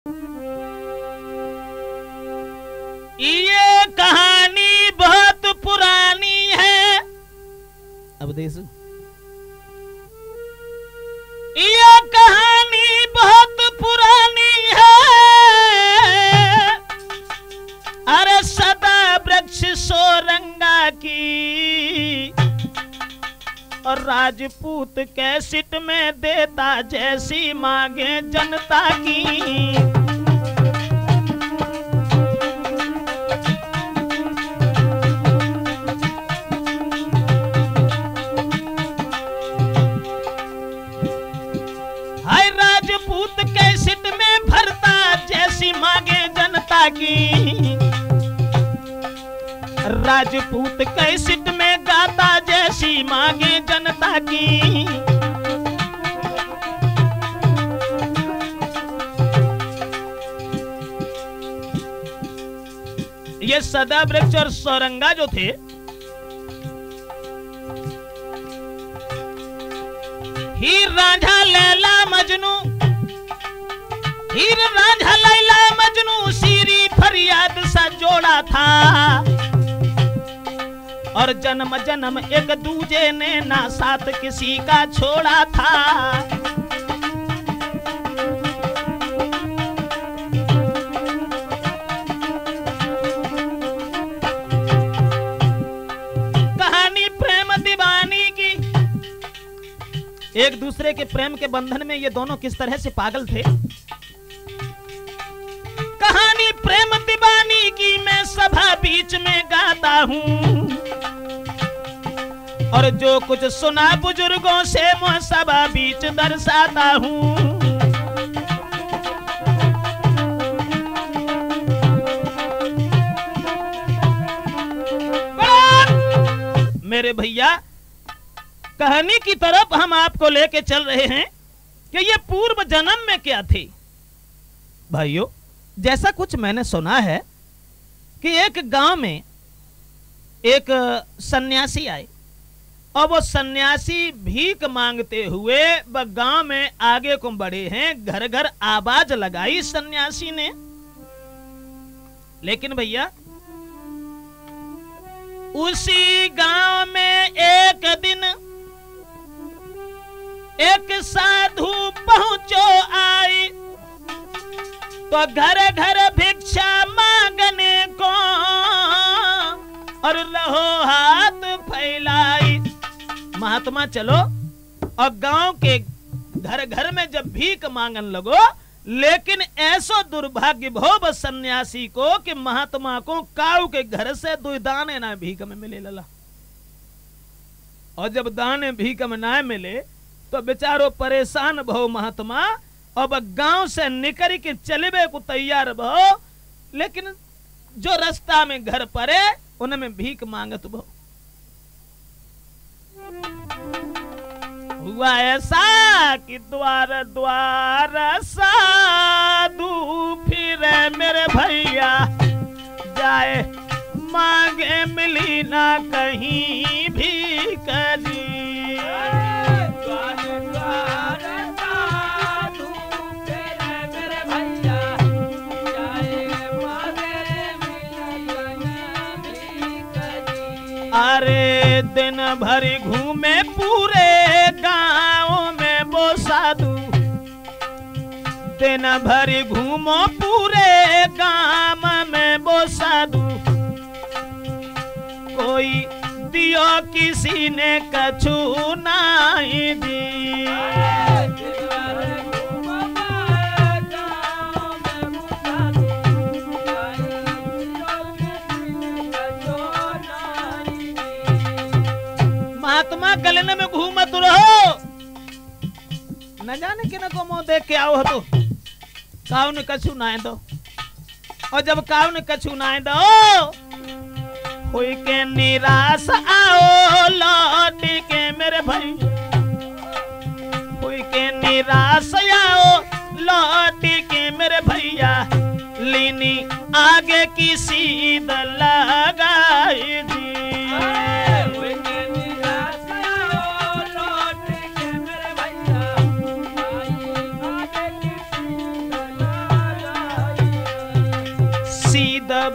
ये कहानी बहुत पुरानी है। अब देखो, ये कहानी बहुत पुरानी है। अरे सदा वृक्ष सोरंगा की, और राजपूत कैसेट में देता जैसी मांगे जनता की। कैसेट में भरता जैसी मांगे जनता की, राजपूत कैसेट में गाता जैसी मांगे जनता की। ये सदा वृक्ष और सोरंगा जो थे, हीर रांझा लैला मजनू, हीर रांझा लैला मजनू सीरी फरियाद सा जोड़ा था, और जन्म जन्म एक दूजे ने ना साथ किसी का छोड़ा था। कहानी प्रेम दीवानी की। एक दूसरे के प्रेम के बंधन में ये दोनों किस तरह से पागल थे। कहानी प्रेम दीवानी की मैं सभा बीच में गाता हूँ, और जो कुछ सुना बुजुर्गों से मैं सभा बीच दर्शाता हूँ। मेरे भैया, कहानी की तरफ हम आपको लेके चल रहे हैं कि ये पूर्व जन्म में क्या थे। भाइयों, जैसा कुछ मैंने सुना है कि एक गांव में एक सन्यासी आए, और वो सन्यासी भीख मांगते हुए गांव में आगे को बढ़े हैं। घर घर आवाज लगाई सन्यासी ने। लेकिन भैया, उसी गांव में एक दिन एक साधु पहुंचो आई, तो घर घर भिक्षा मांगने को, और रहो हाथ फैलाई। महात्मा चलो, और गांव के घर घर में जब भीख मांगन लगो, लेकिन ऐसो दुर्भाग्य भोग सन्यासी को कि महात्मा को काऊ के घर से 2 दाने ना भीख में मिले लला। और जब दाने भीख में ना मिले तो बेचारो परेशान भो महात्मा, अब गांव से निकल के चलबे को तैयार भो, लेकिन जो रास्ता में घर पड़े उनमें भीख मांगत भो। हुआ ऐसा कि द्वार द्वार साधु फिरे मेरे भैया, जाए मांगे मिली ना कहीं भीख दी। अरे दिन भर घूमे पूरे गांव में वो साधु, दिन भर घूमो पूरे गांव में वो साधु, कोई दियो किसी ने कछु नहीं दी। महात्मा गलन में घूमत रहो, न जाने कि न को मुंह देख के आओ तो काऊ ने कछु ना दो, और जब काऊ ने कछु ना दो, हुई के निराश आओ लौट के मेरे भाई, हुई के निराश आओ लौट के मेरे भैया, लीनी आगे की सीध लगाई दी।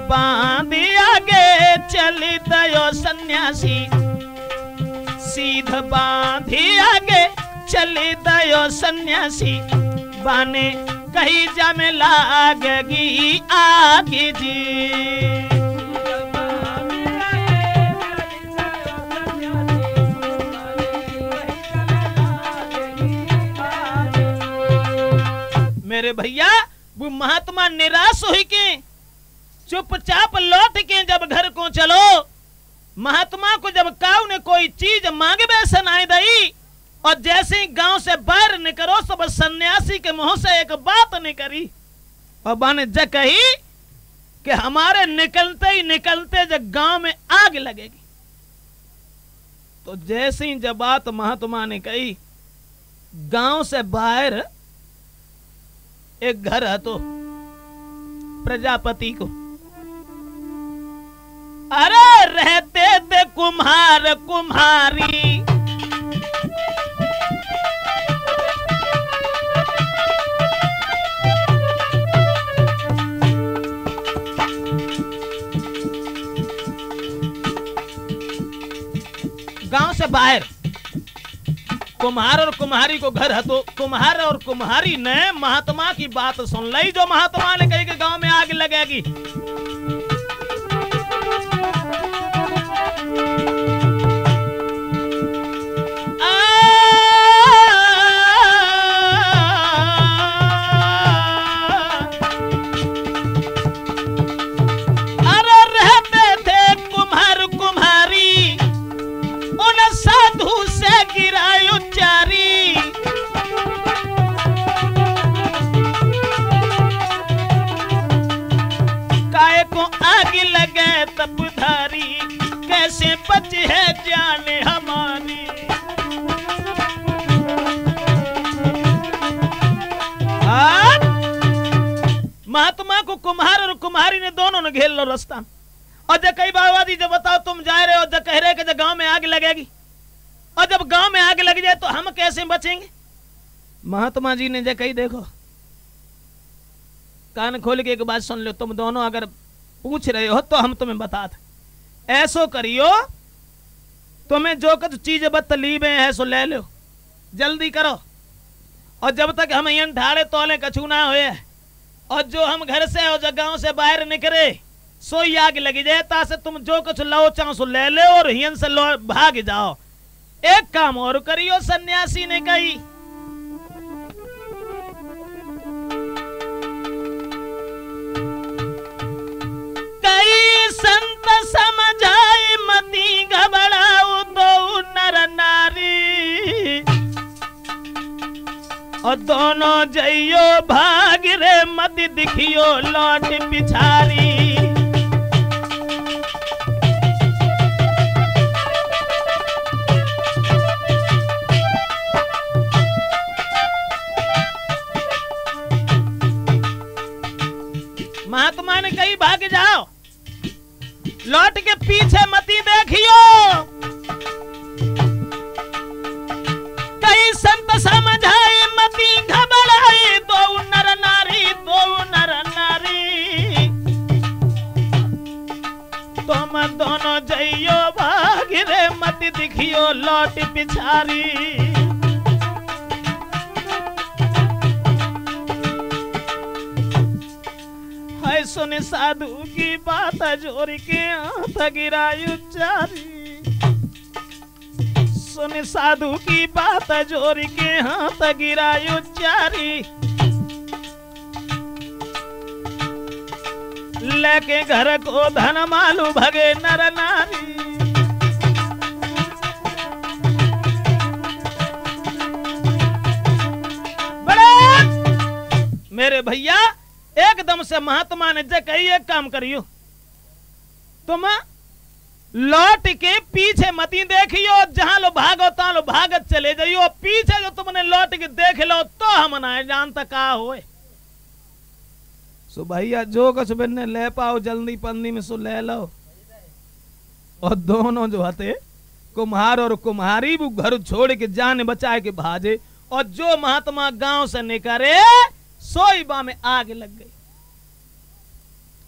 बांधी आगे चली दयो सन्यासी, सीध बांधी आगे चली दयो सन्यासी, बाने कहीं जा में लागेगी आगे जी। मेरे भैया वो महात्मा निराश हुई के चुपचाप लौट के जब घर को चलो, महात्मा को जब काऊ ने कोई चीज मांगे वैसे नहीं दई, और जैसे ही गांव से बाहर निकलो सब सन्यासी के मुंह से एक बात निकली, और बाने जब कही कि हमारे निकलते ही निकलते जब गांव में आग लगेगी। तो जैसे ही जब बात महात्मा ने कही, गांव से बाहर एक घर है तो प्रजापति को, अरे रहते थे कुम्हार कुम्हारी, गांव से बाहर कुम्हार और कुम्हारी को घर है तो कुम्हार और कुम्हारी ने महात्मा की बात सुन ली, जो महात्मा ने कही कि गांव में आग लगेगी। अरे रहते थे कुम्हार कुम्हारी, उन साधु से गिरायो चारी, काय को आग लगे तपधारी, कैसे बची है जान हमारी। महात्मा को कुम्हार और कुम्हारी ने दोनों ने घेर लो रास्ता, और जब कई बाबा जी जब बताओ तुम जा रहे हो, जब कह रहे कि जब गांव में आग लगेगी, और जब गांव में आग लग जाए तो हम कैसे बचेंगे। महात्मा जी ने जब कही देखो कान खोल के एक बात सुन लो, तुम दोनों अगर पूछ रहे हो तो हम तुम्हें बताते, ऐसो करियो तुम्हें जो कुछ चीज बतलीबे है सो ले लो, जल्दी करो, और जब तक हम यहाँ ढाड़े तोले कछु ना हुए, और जो हम घर से और जो गांव से बाहर निकले सो ही आग लगी जाए, तासे तुम जो कुछ लो चाहो सो ले लो और हियन से भाग जाओ। एक काम और करियो, सन्यासी ने कही, कई संत समझाए मती घबराओ दो नर नारी, और दोनों जइयो भाग रे मत दिखियो लौट पिछारी। महात्मा ने कही भाग जाओ, लौट के पीछे मती देखियो, कई संत समझाए मती घबराए दो नर नारी, दो नर नारी, तुम दोनों जइयो भाग रे मत दिखियो लौट पिछारी। सुन साधु की बात जोर के हाथ गिरायु चारी, सुन साधु की बात जोर के हाथ गिरायु चारी, लेके घर को धन मालू भगे नर नारी। मेरे भैया एकदम से महात्मा ने जब कही एक काम करियो, तुम लौट के पीछे मती देखियो, जहां लो भागो तहां लो भागत चले जाइयो, पीछे जो तुमने लौट के देख लो तो हम ना जानता का होए। सो भैया जो कुछ बनने ले पाओ जल्दी पन्नी में सो ले लो, और दोनों जो हते कुम्हार और कुम्हारी वो घर छोड़ के जान बचाए के भाजे, और जो महात्मा गांव से निकले सोईबा में आग लग गई।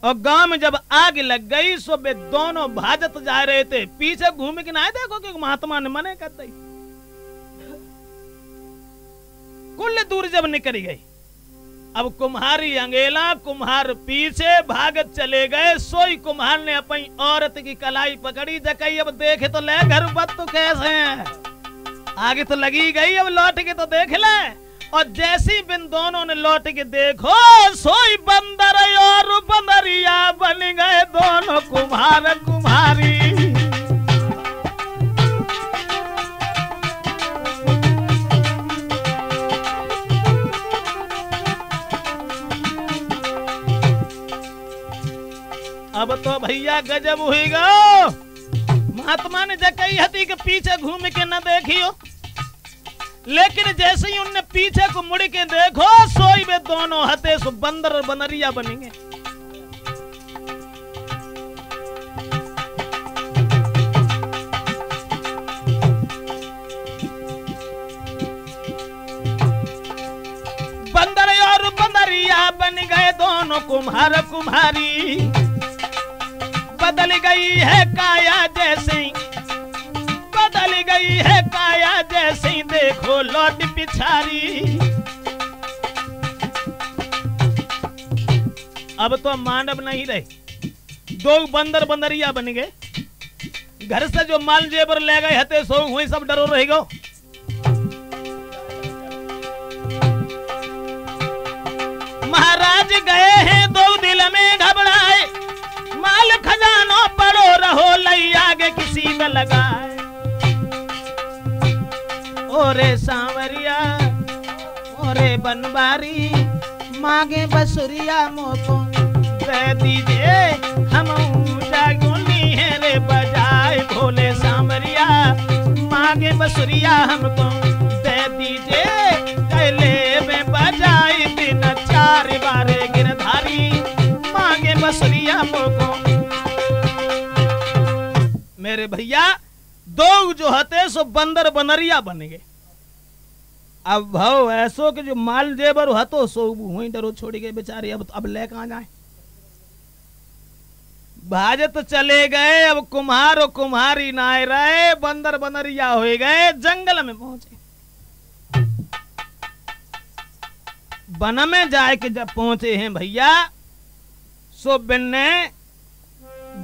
और गांव में जब आग लग गई सो वे दोनों भाजत जा रहे थे, पीछे घूम के ना देखो कि महात्मा ने मने कर दी। कुल दूर जब निकल गई, अब कुम्हारी अंगेला, कुम्हार पीछे भागत चले गए। सोई कुम्हार ने अपनी औरत की कलाई पकड़ी, जकई अब देखे तो ले घर बत तो कैसे है, आगे तो लगी गई, अब लौट के तो देख ले। और जैसी बिन दोनों ने लौट के देखो, सोई बंदर और बंदरिया बन गए दोनों कुम्हार कुम्हारी। अब तो भैया गजब हुईगा। महात्मा ने जकई हती के पीछे घूम के न देखियो, लेकिन जैसे ही उनने पीछे को मुड़ के देखो, सोई वे दोनों हते सो बंदर और बनरिया बनेंगे। बंदर और बनरिया बन गए दोनों कुम्हार कुम्हारी। बदल गई है काया जैसे, बदल गई है काया जैसे, देखो लौट पिछारी। अब तो मानव नहीं रहे, दो बंदर बंदरिया बन गए। घर से जो माल जेबर ले गए हते सो वही सब डरो रहेगा। महाराज गए हैं दो दिल में घबराए, माल खजानो पड़ो रहो लई आगे किसी में लगाए। ओरे सांवरिया ओरे बनवारी, मांगे बसुरिया मोको दे दीजिए, हम जागुनी है रे बजाए। भोले सांवरिया मांगे बसुरिया हमको दे दीजिए, कैले में बजाए दिन चार बारे गिरधारी, मांगे बसुरिया मोको। मेरे भैया दो जो हते सो बंदर बनरिया बन गए। अब भाव ऐसो के जो माल जेबर हतो सो वही डरो छोड़ गए बेचारे। अब ले कहां जाए, भाजत चले गए। अब कुम्हार और कुम्हारी ना रहे, बंदर बनरिया हो गए, जंगल में पहुंचे। वन में जाए के जब पहुंचे हैं भैया, सो बिन्ने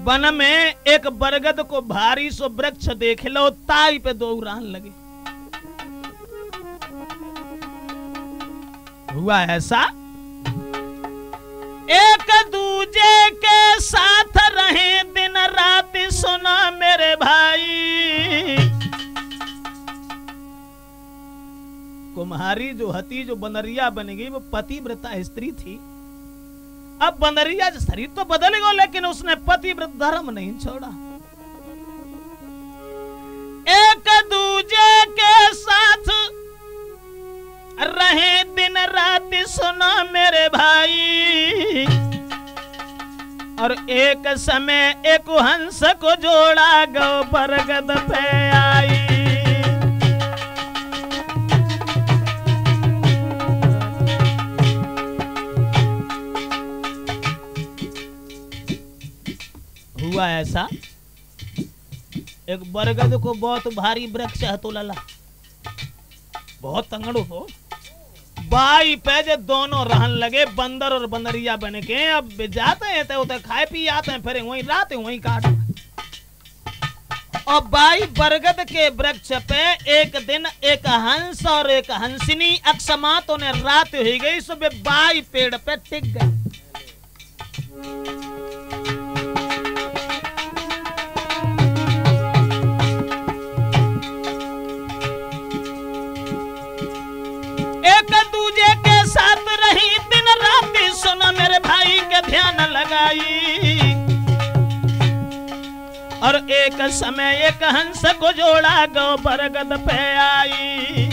वन में एक बरगद को भारी सो वृक्ष देख लो, ताई पे दो उड़ान लगे। हुआ ऐसा, एक दूजे के साथ रहे दिन रात, सुना मेरे भाई। कुम्हारी जो हती, जो बनरिया बन गई, वो पतिव्रता स्त्री थी। अब बनरिया शरीर तो बदल गया, लेकिन उसने पतिव्रत धर्म नहीं छोड़ा। एक दूजे के साथ रहे दिन रात, सुना मेरे भाई। और एक समय एक हंस को जोड़ा, गो बरगद पे आई। हुआ ऐसा, एक बरगद को बहुत भारी वृक्ष है तो लला, बहुत तंगड़ो हो। बाई पैजे दोनों रहन लगे, बंदर और बंदरिया बन के। अब जाते हैं तो खाए पी आते हैं, फिर वहीं रात वहीं काट। और बाई बरगद के वृक्ष पे एक दिन एक हंस और एक हंसिनी अकस्मात ने रात हो गई, सुबह बाई पेड़ पे टिक गए। सुना मेरे भाई के ध्यान लगाई। और एक समय एक हंस को जोड़ा, गो बरगद पे आई।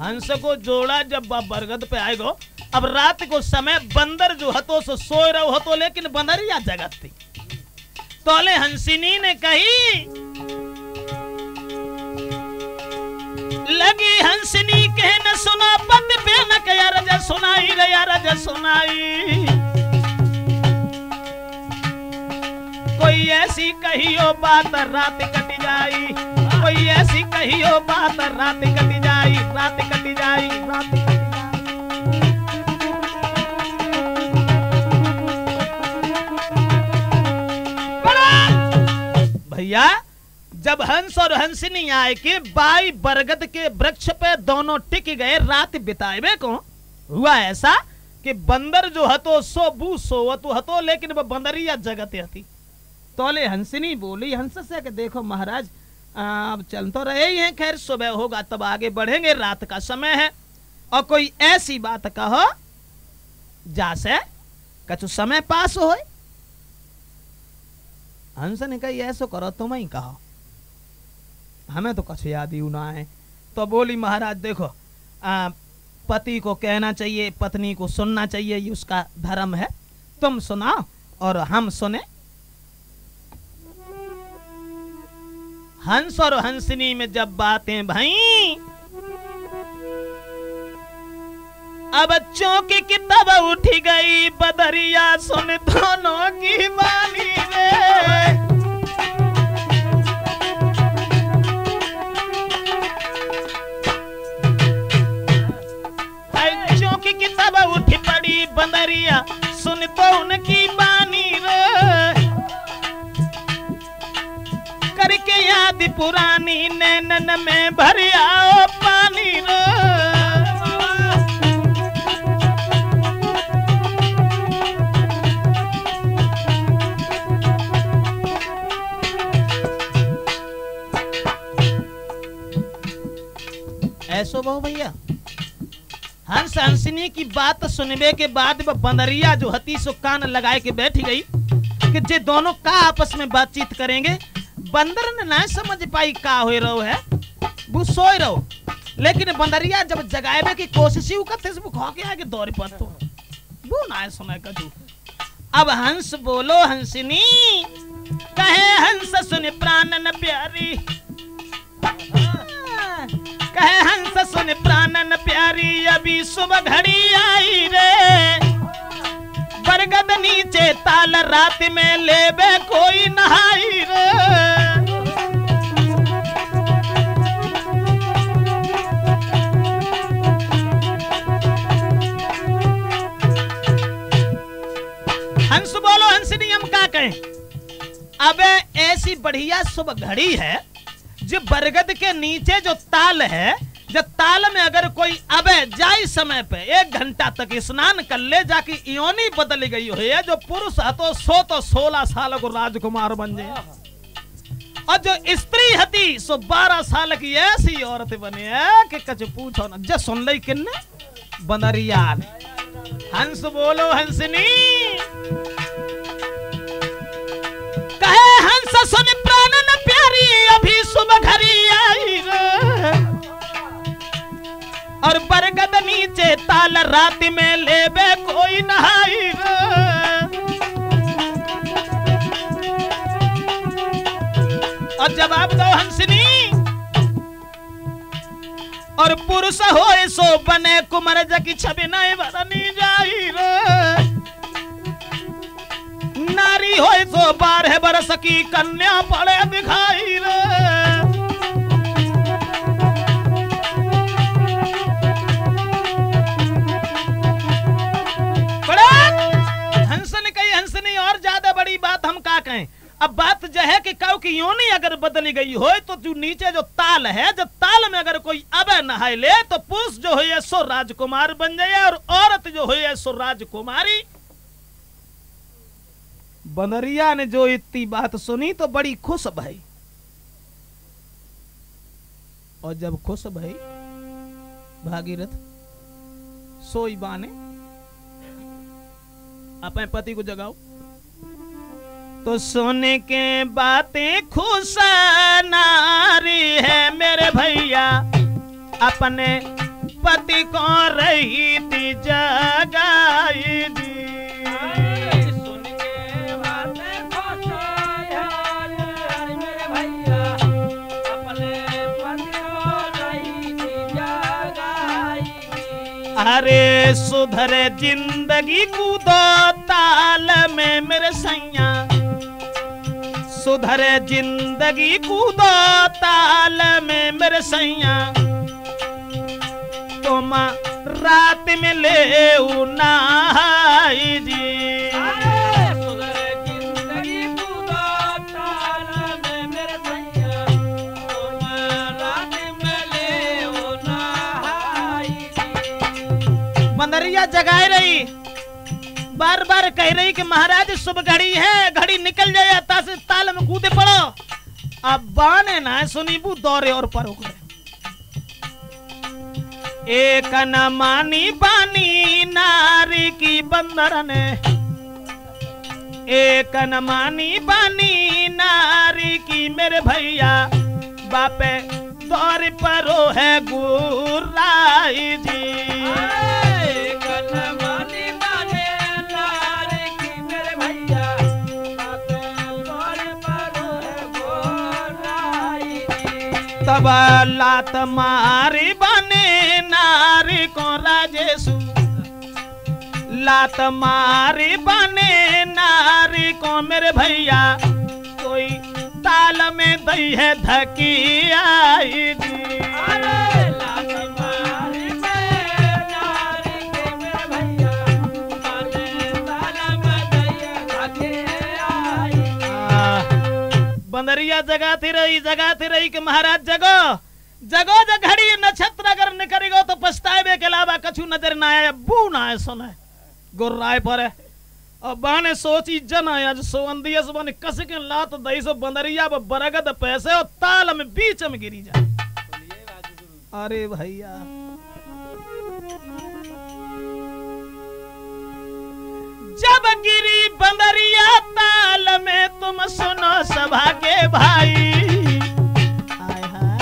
हंस को जोड़ा जब बरगद पे आएगो। अब रात को समय बंदर जो हतो सो सोए रहो हतो, लेकिन बंदरिया जगत थी। तोले हंसिनी ने कही सुनाई रे अरज सुनाई। कोई ऐसी कहियो बात रात कट जाई, कोई ऐसी कहियो बात रात कट जाई, रात कट जाई, रात कट जाई। भैया जब हंस और हंसनी आए के बाई बरगद के वृक्ष पे दोनों टिक गए रात बिताए को, हुआ ऐसा कि बंदर जो हतो सो बू सोवतु हतो, लेकिन वह बंदरिया जगत हती। तोले हंसनी बोली हंस से कि देखो महाराज अब चल तो रहे ही हैं, खैर सुबह होगा तब आगे बढ़ेंगे, रात का समय है, और कोई ऐसी बात कहो जासे कछु समय पास हो। हंस ने कही ऐसो करो तुम ही कहो, हमें तो कुछ याद ही ना है। तो बोली महाराज देखो पति को कहना चाहिए, पत्नी को सुनना चाहिए, ये उसका धर्म है, तुम सुनाओ और हम सुने। हंस और हंसनी में जब बातें भाई, अब चौकी की तब उठी गई बदरिया, सुन दोनों की बानी रे। चौकी की तब उठी पड़ी बदरिया, सुन तो उनकी बानी रे। करके याद पुरानी नैनन में भर आओ पानी रे। ऐसो बहु भैया हंस हंसनी की बात सुनने के बाद वह बंदरिया जो हती सो कान लगाए के बैठ गई कि जे दोनों का आपस में बातचीत करेंगे। बंदर ने ना समझ पाई का हो रहो है, वो सोए रहो, लेकिन बंदरिया जब जगाए की कोशिश ही करते वो खो के आगे दौड़ पर तो वो ना सुने कछु। अब हंस बोलो हंसनी कहे हंस सुन प्राणन प्यारी, कहे हंस सुन प्राणन प्यारी, अभी सुबह घड़ी आई रे। बरगद नीचे ताल रात में लेबे कोई नहाई रे। हंस बोलो हंसनी हम क्या कहें। अबे ऐसी बढ़िया सुबह घड़ी है जो बरगद के नीचे जो ताल है, जब ताल में अगर कोई अबे जाई समय पे 1 घंटा तक स्नान कर ले, जाके योनि बदल गई है, जो पुरुष हतो सो तो 16 साल को राजकुमार बन जाए, और जो स्त्री हती सो 12 साल की ऐसी औरत बने है कि कछ पूछो ना। जो सुन ली किन्ने बंदरिया। हंस बोलो हंसनी कहे हंस सुन प्राणन प्यारी, अभी सुबह घड़ी आई रे। और बरगद नीचे ताल रात में लेबे कोई नहाई रे। और जवाब दो हंसनी, और पुरुष होए सो बने कुमार जकी छवि नहीं बरनी जाई रे। नारी होए सो 12 बरस की कन्या पड़े दिखाई रे। हंसनी कही हंसनी और ज्यादा बड़ी बात हम क्या कहें। अब बात जो है कि काऊ की योनि अगर बदली गई हो तो जो नीचे जो ताल है, जब ताल में अगर कोई अबे नहाए ले तो पुरुष जो है सो राजकुमार बन जाए और औरत जो है सो राजकुमारी। बनरिया ने जो इतनी बात सुनी तो बड़ी खुश भई, और जब खुश भई भागीरथ सोई बाने अपने पति को जगाओ। तो सोने के बातें खुश नारी है मेरे भैया, अपने पति को रही थी जगाई दी। अरे सुधरे जिंदगी कूदो ताल में मेरे सैया, सुधरे जिंदगी कूदो ताल में मेरे सैया, तुम रात में ले नहाई जी। सुधरे जिंदगी कूदो ताल में मेरे सैया, तुम रात में ले नहाई जी। बंदरिया जगाए रही, बार बार कह रही कि महाराज शुभ घड़ी है, घड़ी निकल जाए से ताल में कूदे पड़ो। अब बाने ना सुनीबू दौरे और पर हो गए। एक न मानी बानी नारी की बंदर ने, एक न मानी बानी नारी की मेरे भैया, बापे दौर परो है गुर्राई जी। तब लात मारी बने नारी को राजेशु, लात मारी बने नारी को मेरे भैया, कोई ताल में दई है धकी आई जी। लात मारी बने नारी के मेरे भैया, ताल में दई है धकी आई। बंदरिया जगाती रही कि महाराज जगो जगो, जग घड़ी नक्षत्र अगर निकलेगो तो पछतावे के अलावा कछु नजर ना आए, बू ना आए सुने गुर्राए पर है। और बाने सोची जन आया जो सोवंदियस बने कस के लात दई सो बंदरिया बरगद पैसे और ताल में बीच में गिरी जाए। अरे भैया जब गिरी बंदरिया ताल में, तुम सुनो सभा के भाई, हाय हाय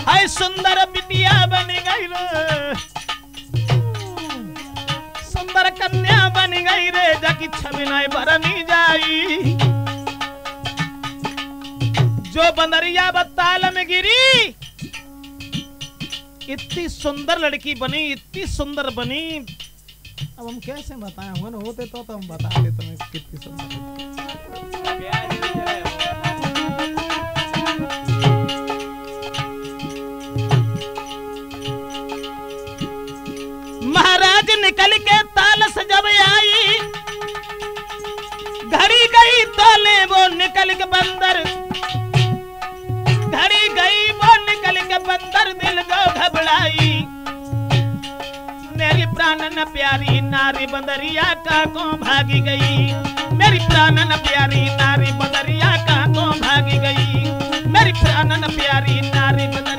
हाय सुंदर बिटिया बन गई रे, सुंदर कन्या बन गई रे, जाकी छवि नहीं बरनी जाई। जो बंदरिया ताल में गिरी, इतनी सुंदर लड़की बनी, इतनी सुंदर बनी। अब हम कैसे बताएं, हम होते तो हम बता देते तुम्हें कितनी सुंदर। महाराज निकल के ताल से जब आई, घड़ी गई ताले वो निकल के बंदर, घड़ी गई वो निकल के बंदर, दिल को घबराई। मेरी प्राणन प्यारी नारी बंदरिया का को भागी गई, मेरी प्राणन प्यारी नारी बंदरिया का को भागी गई, मेरी प्राणन प्यारी नारी बंदरिया